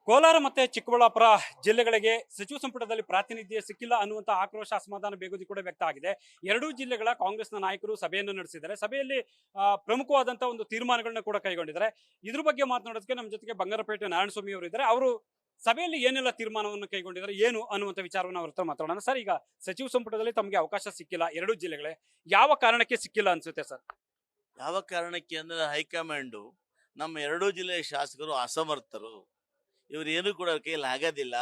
ಕೋಲಾರ ಮತ್ತೆ ಚಿಕ್ಕಬಳ್ಳಾಪುರ ಜಿಲ್ಲೆಗಳಿಗೆ ಸಚಿವ ಸಂಪುಟದಲ್ಲಿ ಪ್ರಾತಿನಿಧ್ಯ ಸಿಕ್ಕಿಲ್ಲ ಅನ್ನುವಂತ ಆಕ್ರೋಶ ಅಸಮಾಧಾನ ಬೇಗುದಿ ಕೂಡ ವ್ಯಕ್ತ ಆಗಿದೆ. ಎರಡೂ ಜಿಲ್ಲೆಗಳ ಕಾಂಗ್ರೆಸ್ನ ನಾಯಕರು ಸಭೆಯನ್ನು ನಡೆಸಿದ್ದಾರೆ. ಸಭೆಯಲ್ಲಿ ಪ್ರಮುಖವಾದಂತಹ ಒಂದು ತೀರ್ಮಾನಗಳನ್ನ ಕೂಡ ಕೈಗೊಂಡಿದ್ದಾರೆ. ಇದ್ರ ಬಗ್ಗೆ ಮಾತನಾಡೋದಕ್ಕೆ ನಮ್ಮ ಜೊತೆಗೆ ಬಂಗಾರಪೇಟೆ ನಾರಾಯಣಸ್ವಾಮಿ ಅವರು ಇದ್ದಾರೆ. ಅವರು ಸಭೆಯಲ್ಲಿ ಏನೆಲ್ಲ ತೀರ್ಮಾನವನ್ನು ಕೈಗೊಂಡಿದ್ದಾರೆ ಏನು ಅನ್ನುವಂಥ ವಿಚಾರವನ್ನು ಅವ್ರ ಹತ್ರ ಮಾತಾಡೋಣ. ಸರ್, ಈಗ ಸಚಿವ ಸಂಪುಟದಲ್ಲಿ ತಮಗೆ ಅವಕಾಶ ಸಿಕ್ಕಿಲ್ಲ ಎರಡೂ ಜಿಲ್ಲೆಗಳೇ, ಯಾವ ಕಾರಣಕ್ಕೆ ಸಿಕ್ಕಿಲ್ಲ ಅನ್ಸುತ್ತೆ ಸರ್? ಯಾವ ಕಾರಣಕ್ಕೆ ಅಂದರೆ ಹೈಕಮಾಂಡು ನಮ್ಮ ಎರಡೂ ಜಿಲ್ಲೆಯ ಶಾಸಕರು ಅಸಮರ್ಥರು. ಇವ್ರೇನು ಕೂಡ ಅವ್ರ ಕೈಯಲ್ಲಿ ಆಗೋದಿಲ್ಲ.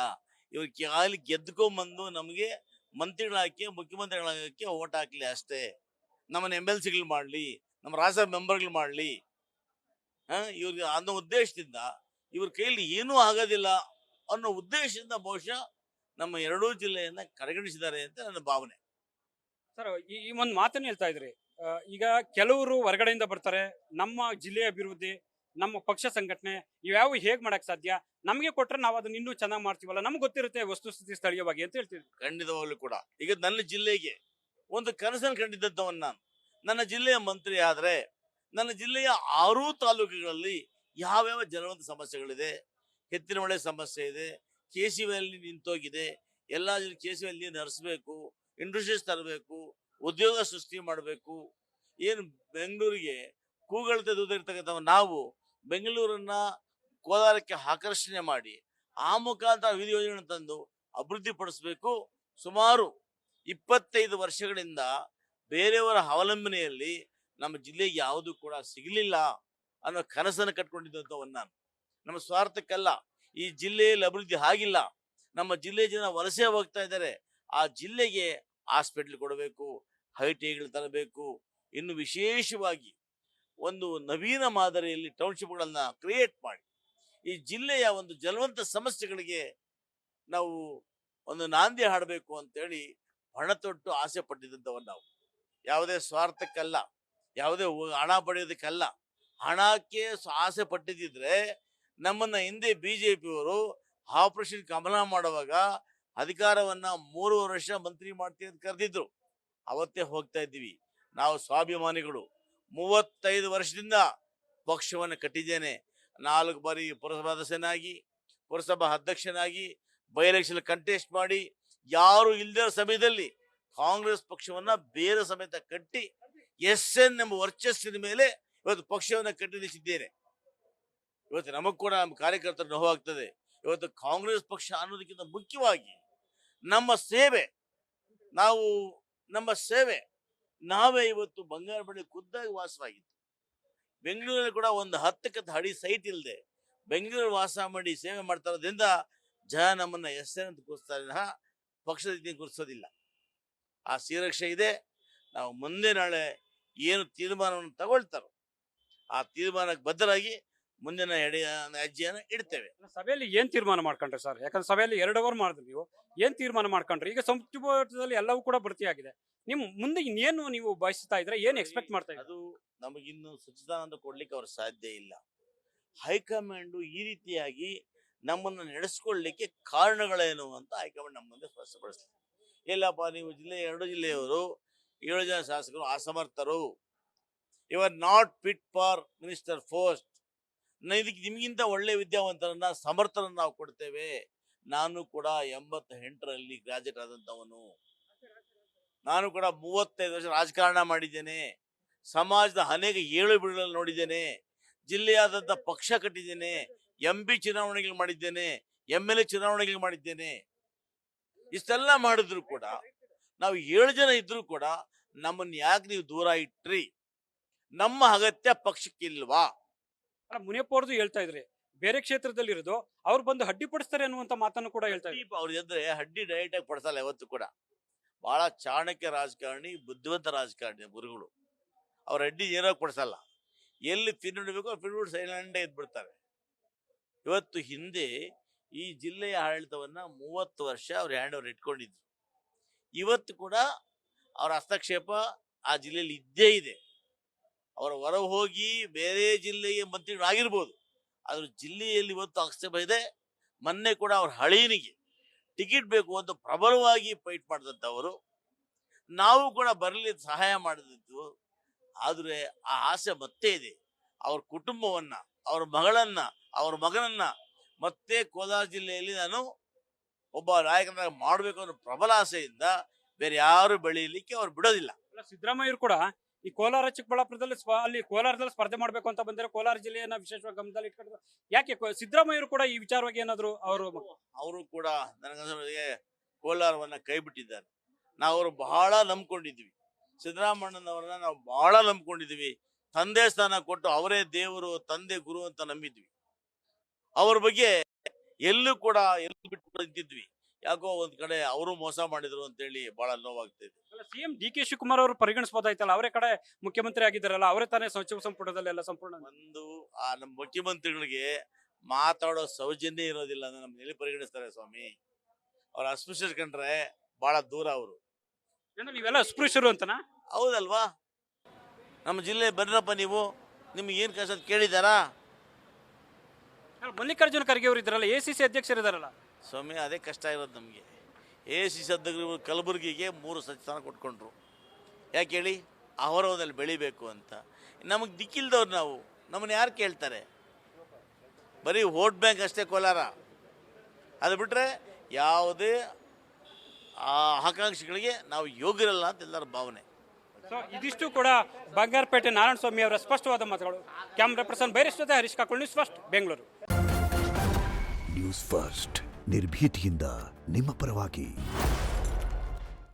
ಇವ್ರು ಖಾಲಿ ಗೆದ್ಕೊಂಬಂದು ನಮಗೆ ಮಂತ್ರಿಗಳಾಕಿ ಮುಖ್ಯಮಂತ್ರಿಗಳಾಗಕ್ಕೆ ಓಟ್ ಹಾಕ್ಲಿ ಅಷ್ಟೇ. ನಮ್ಮನ್ನು MLCಗಳು ಮಾಡಲಿ, ನಮ್ಮ ರಾಜ್ಯಸಭಾ ಮೆಂಬರ್ಗಳು ಮಾಡಲಿ, ಇವ್ರಿಗೆ ಅನ್ನೋ ಉದ್ದೇಶದಿಂದ ಇವ್ರ ಕೈಯಲ್ಲಿ ಏನೂ ಆಗೋದಿಲ್ಲ ಅನ್ನೋ ಉದ್ದೇಶದಿಂದ ಬಹುಶಃ ನಮ್ಮ ಎರಡೂ ಜಿಲ್ಲೆಯನ್ನ ಕಡೆಗಣಿಸಿದ್ದಾರೆ ಅಂತ ನನ್ನ ಭಾವನೆ. ಸರ್, ಈ ಒಂದು ಮಾತನ್ನು ಹೇಳ್ತಾ ಇದ್ರಿ. ಈಗ ಕೆಲವರು ಹೊರಗಡೆಯಿಂದ ಬರ್ತಾರೆ, ನಮ್ಮ ಜಿಲ್ಲೆಯ ಅಭಿವೃದ್ಧಿ, ನಮ್ಮ ಪಕ್ಷ ಸಂಘಟನೆ ಇವ್ಯಾವು ಹೇಗ್ ಮಾಡಕ್ ಸಾಧ್ಯ, ನಮಗೆ ಕೊಟ್ರೆ ನಾವು ಅದನ್ನ ಇನ್ನೂ ಚೆನ್ನಾಗಿ ಮಾಡ್ತೀವಲ್ಲ, ನಮ್ಗೆ ಗೊತ್ತಿರುತ್ತೆ ವಸ್ತುಸ್ಥಿತಿ ಸ್ಥಳೀಯವಾಗಿ ಅಂತ ಹೇಳ್ತೀವಿ. ಖಂಡಿತವಾಗ್ಲೂ ಕೂಡ ಈಗ ನನ್ನ ಜಿಲ್ಲೆಗೆ ಒಂದು ಕನಸನ್ನು ಕಂಡಿದ್ದವನ್ ನಾನು. ನನ್ನ ಜಿಲ್ಲೆಯ ಮಂತ್ರಿ ಆದ್ರೆ ನನ್ನ ಜಿಲ್ಲೆಯ 6 ತಾಲೂಕುಗಳಲ್ಲಿ ಯಾವ್ಯಾವ ಜಲವಂತ ಸಮಸ್ಯೆಗಳಿದೆ, ಹೆಚ್ಚಿನ ಮಳೆ ಸಮಸ್ಯೆ ಇದೆ, KCVಯಲ್ಲಿ ನಿಂತೋಗಿದೆ, ಎಲ್ಲ KCVಯಲ್ಲಿ ನೀರು ಹರಿಸ್ಬೇಕು, ಇಂಡಸ್ಟ್ರೀಸ್ ತರಬೇಕು, ಉದ್ಯೋಗ ಸೃಷ್ಟಿ ಮಾಡಬೇಕು. ಏನು ಬೆಂಗಳೂರಿಗೆ ಕೂಗಳತೆ ದೂರ ನಾವು ಬೆಂಗಳೂರನ್ನ ಕೋಲಾರಕ್ಕೆ ಆಕರ್ಷಣೆ ಮಾಡಿ ಆ ಮುಖಾಂತರ ವಿಧಿ ಯೋಜನೆ ತಂದು ಅಭಿವೃದ್ಧಿ ಪಡಿಸಬೇಕು. ಸುಮಾರು 25 ವರ್ಷಗಳಿಂದ ಬೇರೆಯವರ ಅವಲಂಬನೆಯಲ್ಲಿ ನಮ್ಮ ಜಿಲ್ಲೆಗೆ ಯಾವುದು ಕೂಡ ಸಿಗಲಿಲ್ಲ ಅನ್ನೋ ಕನಸನ್ನು ಕಟ್ಕೊಂಡಿದ್ದಂಥವನ್ನ ನಾನು. ನಮ್ಮ ಸ್ವಾರ್ಥಕ್ಕಲ್ಲ, ಈ ಜಿಲ್ಲೆಯಲ್ಲಿ ಅಭಿವೃದ್ಧಿ ಆಗಿಲ್ಲ, ನಮ್ಮ ಜಿಲ್ಲೆಯ ಜನ ವಲಸೆ ಹೋಗ್ತಾ ಇದ್ದಾರೆ, ಆ ಜಿಲ್ಲೆಗೆ ಹಾಸ್ಪಿಟ್ಲ್ ಕೊಡಬೇಕು, ಹೈಟೇಗಳು ತರಬೇಕು, ಇನ್ನು ವಿಶೇಷವಾಗಿ ಒಂದು ನವೀನ ಮಾದರಿಯಲ್ಲಿ ಟೌನ್ಶಿಪ್ಗಳನ್ನ ಕ್ರಿಯೇಟ್ ಮಾಡಿ ಈ ಜಿಲ್ಲೆಯ ಒಂದು ಜಲವಂತ ಸಮಸ್ಯೆಗಳಿಗೆ ನಾವು ಒಂದು ನಾಂದಿ ಹಾಡಬೇಕು ಅಂತೇಳಿ ಹಣ ತೊಟ್ಟು ಆಸೆ ಪಟ್ಟಿದ್ದಂಥವನ್ನ ನಾವು. ಯಾವುದೇ ಸ್ವಾರ್ಥಕ್ಕಲ್ಲ, ಯಾವುದೇ ಹಣ ಪಡೆಯೋದಕ್ಕಲ್ಲ. ಹಣಕ್ಕೆ ಆಸೆ ಪಟ್ಟಿದ್ದಿದ್ರೆ ನಮ್ಮನ್ನ ಹಿಂದೆ BJPಯವರು ಆಪರೇಷನ್ ಕಮಲ ಮಾಡುವಾಗ ಅಧಿಕಾರವನ್ನ 3 ವರ್ಷ ಮಂತ್ರಿ ಮಾಡ್ತೀವಿ ಅಂತ ಕರೆದಿದ್ರು. ಅವತ್ತೇ ಹೋಗ್ತಾ ಇದ್ದೀವಿ. ನಾವು ಸ್ವಾಭಿಮಾನಿಗಳು. 35 ವರ್ಷದಿಂದ ಪಕ್ಷವನ್ನು ಕಟ್ಟಿದ್ದೇನೆ. 4 ಬಾರಿ ಪುರಸಭಾ ಸದಸ್ಯನಾಗಿ, ಪುರಸಭಾ ಅಧ್ಯಕ್ಷನಾಗಿ, ಬೈ ಎಲೆಕ್ಷನ್ ಕಂಟೆಸ್ಟ್ ಮಾಡಿ, ಯಾರು ಇಲ್ಲದ ಸಮಯದಲ್ಲಿ ಕಾಂಗ್ರೆಸ್ ಪಕ್ಷವನ್ನ ಬೇರೆ ಸಮೇತ ಕಟ್ಟಿ SN ಎಂಬ ವರ್ಚಸ್ಸಿನ ಮೇಲೆ ಇವತ್ತು ಪಕ್ಷವನ್ನು ಕಟ್ಟಿ ನಿಲ್ಲಿಸಿದ್ದೇನೆ. ಇವತ್ತು ನಮಗ್ ಕೂಡ ನಮ್ಮ ಕಾರ್ಯಕರ್ತರ ನೋವಾಗ್ತದೆ. ಇವತ್ತು ಕಾಂಗ್ರೆಸ್ ಪಕ್ಷ ಅನ್ನೋದಕ್ಕಿಂತ ಮುಖ್ಯವಾಗಿ ನಮ್ಮ ಸೇವೆ, ನಮ್ಮ ಸೇವೆ ನಾವೇ ಇವತ್ತು ಬಂಗಾರಪೇಟೆ ಖುದ್ದಾಗಿ ವಾಸವಾಗಿತ್ತು. ಬೆಂಗಳೂರಲ್ಲಿ ಕೂಡ ಒಂದು 10 ಅಡಿ ಸೈಟ್ ಇಲ್ಲದೆ ಬೆಂಗಳೂರು ವಾಸ ಮಾಡಿ ಸೇವೆ ಮಾಡ್ತಾ ಇರೋದ್ರಿಂದ ಜನ ನಮ್ಮನ್ನ SN ಅಂತ ಕೂರಿಸ್ತಾರೆ, ಪಕ್ಷದ ರೀತಿ ಕೂರಿಸೋದಿಲ್ಲ. ಆ ಶ್ರೀರಕ್ಷೆ ಇದೆ. ನಾವು ಮುಂದೆ ನಾಳೆ ಏನು ತೀರ್ಮಾನವನ್ನು ತಗೊಳ್ತಾರೋ ಆ ತೀರ್ಮಾನಕ್ಕೆ ಬದ್ಧರಾಗಿ ಮುಂದಿನ ಹೆಜ್ಜೆಯನ್ನು ಇಡ್ತೇವೆ. ಸಭೆಯಲ್ಲಿ ಏನ್ ತೀರ್ಮಾನ ಮಾಡ್ಕೊಂಡ್ರಿ ಸರ್? ಯಾಕಂದ್ರೆ ಸಭೆಯಲ್ಲಿ 2 ಅವರ್ ಮಾಡಿದ್ರಿ ನೀವು, ಏನ್ ತೀರ್ಮಾನ ಮಾಡ್ಕೊಂಡ್ರಿ? ಈಗ ಸಂಪುಟದಲ್ಲಿ ಎಲ್ಲವೂ ಕೂಡ ಭರ್ತಿಯಾಗಿದೆ. ನಿಮ್ ಮುಂದೆ ಇನ್ನೇನು ನೀವು ಬಯಸ್ತಾ ಇದ್ರೆ, ಏನ್ ಎಕ್ಸ್ಪೆಕ್ಟ್ ಮಾಡ್ತಾ ಇದ್ರೆ? ಅದು ನಮಗಿನ್ನು ಸಚಿದಾನಂದ ಕೊಡ್ಲಿಕ್ಕೆ ಅವ್ರ ಸಾಧ್ಯ ಇಲ್ಲ. ಹೈಕಮಾಂಡ್ ಈ ರೀತಿಯಾಗಿ ನಮ್ಮನ್ನು ನಡೆಸ್ಕೊಳ್ಳಿಕ್ಕೆ ಕಾರಣಗಳೇನು ಅಂತ ಹೈಕಮಾಂಡ್ ನಮ್ಮ ಮುಂದೆ ಸ್ಪಷ್ಟಪಡಿಸ್ತಾರೆ. ಇಲ್ಲಪ್ಪ, ನೀವು ಎರಡು ಜಿಲ್ಲೆಯವರು 7 ಜನ ಶಾಸಕರು ಅಸಮರ್ಥರು, you are not fit for minister post, ಇದಕ್ಕೆ ನಿಮಗಿಂತ ಒಳ್ಳೆ ವಿದ್ಯಾವಂತರನ್ನ ಸಮರ್ಥರನ್ನ ನಾವು ಕೊಡ್ತೇವೆ. ನಾನು ಕೂಡ 88ರಲ್ಲಿ ಗ್ರಾಜುಯೇಟ್ ಆದಂಥವನು. ನಾನು ಕೂಡ 35 ವರ್ಷ ರಾಜಕಾರಣ ಮಾಡಿದ್ದೇನೆ. ಸಮಾಜದ ಅನೇಕ ಏಳು ಬೀಳುಗಳನ್ನು ನೋಡಿದ್ದೇನೆ. ಜಿಲ್ಲೆಯಾದಂಥ ಪಕ್ಷ ಕಟ್ಟಿದ್ದೇನೆ. MP ಚುನಾವಣೆಗಳು ಮಾಡಿದ್ದೇನೆ, MLA ಚುನಾವಣೆಗಳು ಮಾಡಿದ್ದೇನೆ. ಇಷ್ಟೆಲ್ಲ ಮಾಡಿದ್ರು ಕೂಡ ನಾವು 7 ಜನ ಇದ್ರು ಕೂಡ ನಮ್ಮನ್ನು ಯಾಕೆ ನೀವು ದೂರ ಇಟ್ರಿ? ನಮ್ಮ ಅಗತ್ಯ ಪಕ್ಷಕ್ಕಿಲ್ವಾ? ಮುನಿಯಪ್ಪ ಅವ್ರದ್ದು ಹೇಳ್ತಾ ಇದ್ರಿ, ಬೇರೆ ಕ್ಷೇತ್ರದಲ್ಲಿ ಇರೋದು ಅವ್ರು ಬಂದು ಅಡ್ಡಿಪಡಿಸ್ತಾರೆ ಅನ್ನುವಂತ ಮಾತನ್ನು ಕೂಡ ಹೇಳ್ತಾ ಇದ್ರಿ. ಅವ್ರು ಎದ್ರೆ ಹಡ್ಡಿ ಡೈರೆಕ್ಟ್ ಆಗಿ ಪಡಿಸಲ್ಲ. ಯಾವತ್ತು ಕೂಡ ಬಹಳ ಚಾಣಕ್ಯ ರಾಜಕಾರಣಿ, ಬುದ್ಧಿವಂತ ರಾಜಕಾರಣಿ ಗುರುಗಳು. ಅವ್ರ ಅಡ್ಡಿ ನೇರವಾಗಿ ಪಡಿಸಲ್ಲ. ಎಲ್ಲಿ ತಿನ್ನಿಡ್ಬೇಕು ತಿನ್ಬಿಟ್ಟು ಸೈಲೆಂಟ್ ಇದ್ಬಿಡ್ತಾರೆ. ಇವತ್ತು ಹಿಂದೆ ಈ ಜಿಲ್ಲೆಯ ಆಡಳಿತವನ್ನ 30 ವರ್ಷ ಅವ್ರು ಹ್ಯಾಂಡ್ ಓವರ್ ಇಟ್ಕೊಂಡಿದ್ರು. ಇವತ್ತು ಕೂಡ ಅವರ ಹಸ್ತಕ್ಷೇಪ ಆ ಜಿಲ್ಲೆಯಲ್ಲಿ ಇದ್ದೇ ಇದೆ. ಅವರ ಹೊರ ಹೋಗಿ ಬೇರೆ ಜಿಲ್ಲೆಯ ಮಂತ್ರಿಗಳಾಗಿರ್ಬೋದು, ಆದ್ರೆ ಜಿಲ್ಲೆಯಲ್ಲಿ ಇವತ್ತು ಆಕ್ಷೇಪ ಇದೆ. ಮೊನ್ನೆ ಕೂಡ ಅವ್ರ ಹಳೀನಿಗೆ ಟಿಕೆಟ್ ಬೇಕು ಅಂತ ಪ್ರಬಲವಾಗಿ ಫೈಟ್ ಮಾಡಿದಂಥವರು. ನಾವು ಕೂಡ ಬರಲಿ ಸಹಾಯ ಮಾಡಿದ್ದು. ಆದರೆ ಆ ಆಸೆ ಮತ್ತೆ ಇದೆ. ಅವ್ರ ಕುಟುಂಬವನ್ನ, ಅವ್ರ ಮಗಳನ್ನ, ಅವ್ರ ಮಗನನ್ನ ಮತ್ತೆ ಕೋಲಾರ ಜಿಲ್ಲೆಯಲ್ಲಿ ನಾನು ಒಬ್ಬ ನಾಯಕನಾಗಿ ಮಾಡಬೇಕು ಅನ್ನೋ ಪ್ರಬಲ ಆಸೆಯಿಂದ ಬೇರೆ ಯಾರು ಬೆಳೀಲಿಕ್ಕೆ ಅವ್ರು ಬಿಡೋದಿಲ್ಲ. ಸಿದ್ದರಾಮಯ್ಯರು ಕೂಡ ಈ ಕೋಲಾರ ಚಿಕ್ಕಬಳ್ಳಾಪುರದಲ್ಲಿ ಅಲ್ಲಿ ಕೋಲಾರದಲ್ಲಿ ಸ್ಪರ್ಧೆ ಮಾಡಬೇಕು ಅಂತ ಬಂದರೆ ಕೋಲಾರ ಜಿಲ್ಲೆಯನ್ನ ವಿಶೇಷವಾಗಿ ಗಮನದಲ್ಲಿ ಇಟ್ಕೊಂಡು ಯಾಕೆ ಸಿದ್ದರಾಮಯ್ಯರು ಕೂಡ ಈ ವಿಚಾರವಾಗಿ ಏನಾದ್ರು ಅವರು ಕೂಡ ನನಗೆ ಕೋಲಾರವನ್ನ ಕೈ ಬಿಟ್ಟಿದ್ದಾರೆ. ನಾವು ಅವರು ಬಹಳ ನಂಬ್ಕೊಂಡಿದ್ವಿ, ಸಿದ್ದರಾಮಣ್ಣನವರನ್ನ ನಾವು ಬಹಳ ನಂಬ್ಕೊಂಡಿದ್ವಿ. ತಂದೆ ಸ್ಥಾನ ಕೊಟ್ಟು ಅವರೇ ದೇವರು, ತಂದೆ, ಗುರು ಅಂತ ನಂಬಿದ್ವಿ. ಅವ್ರ ಬಗ್ಗೆ ಎಲ್ಲೂ ಕೂಡ ಬಿಟ್ಟು ನಿಂತಿದ್ವಿ. ಯಾಕೋ ಒಂದ್ ಕಡೆ ಅವರು ಮೋಸ ಮಾಡಿದ್ರು ಅಂತೇಳಿ ಬಹಳ ನೋವಾಗ್ತಾ ಇದೆ. ಸಿಎಂ ಡಿ.ಕೆ. ಶಿವಕುಮಾರ್ ಅವರು ಪರಿಗಣಿಸಬಹುದಾಯ್ತಲ್ಲ, ಅವರೇ ಕಡೆ ಮುಖ್ಯಮಂತ್ರಿ ಆಗಿದ್ದಾರಲ್ಲ, ಅವರೇ ತಾನೇ ಸಚಿವ ಸಂಪುಟದಲ್ಲೆಲ್ಲ ಸಂಪೂರ್ಣ ನಮ್ಮ ಮುಖ್ಯಮಂತ್ರಿಗಳಿಗೆ ಮಾತಾಡೋ ಸೌಜನ್ಯ ಇರೋದಿಲ್ಲ, ನಮ್ಮ ಎಲ್ಲಿ ಪರಿಗಣಿಸ್ತಾರೆ ಸ್ವಾಮಿ. ಅವ್ರ ಅಸ್ಪೃಶ್ಯರು ಕಂಡ್ರೆ ಬಹಳ ದೂರ ಅವರು. ನೀವೆಲ್ಲ ಅಸ್ಪೃಶ್ಯರು ಅಂತನಾ? ಹೌದಲ್ವಾ? ನಮ್ಮ ಜಿಲ್ಲೆ ಬರ್ರಪ್ಪ, ನೀವು ನಿಮ್ಗೆ ಏನ್ ಕಷ್ಟ ಕೇಳಿದಾರಾ? ಮಲ್ಲಿಕಾರ್ಜುನ ಖರ್ಗೆ ಅವರು ಇದ್ದಾರಲ್ಲ, ACC ಅಧ್ಯಕ್ಷರಿದ್ದಾರಲ್ಲ ಸ್ವಾಮಿ, ಅದೇ ಕಷ್ಟ ಇರೋದು ನಮಗೆ. ACC ಅಧ್ಯಕ್ಷರು ಕಲಬುರಗಿಗೆ 3 ಸ್ಥಾನ ಕೊಟ್ಕೊಂಡ್ರು. ಯಾಕೆ ಹೇಳಿ? ಅವರವರಲ್ಲಿ ಬೆಳಿಬೇಕು ಅಂತ. ನಮಗೆ ದಿಕ್ಕಿಲ್ದವ್ರು ನಾವು, ನಮ್ಮನ್ನ ಯಾರು ಕೇಳ್ತಾರೆ? ಬರೀ ವೋಟ್ ಬ್ಯಾಂಕ್ ಅಷ್ಟೇ ಕೋಲಾರ. ಅದು ಬಿಟ್ಟರೆ ಯಾವುದೇ ಆಕಾಂಕ್ಷಿಗಳಿಗೆ ನಾವು ಯೋಗ್ಯರಲ್ಲ ಅಂತ ಎಲ್ಲರ ಭಾವನೆ. ಇದಿಷ್ಟು ಕೂಡ ಬಂಗಾರಪೇಟೆ ನಾರಾಯಣಸ್ವಾಮಿ ಅವರ ಸ್ಪಷ್ಟವಾದ ಮಾತುಗಳು. ಕ್ಯಾಮ್ರಾ ಪರ್ಸನ್ ಬೈರೇಶ್ ಜೊತೆ Harish Kakol, news first, Bengaluru. News first ನಿರ್ಭೀತಿಯಿಂದ ನಿಮ್ಮ ಪರವಾಗಿ.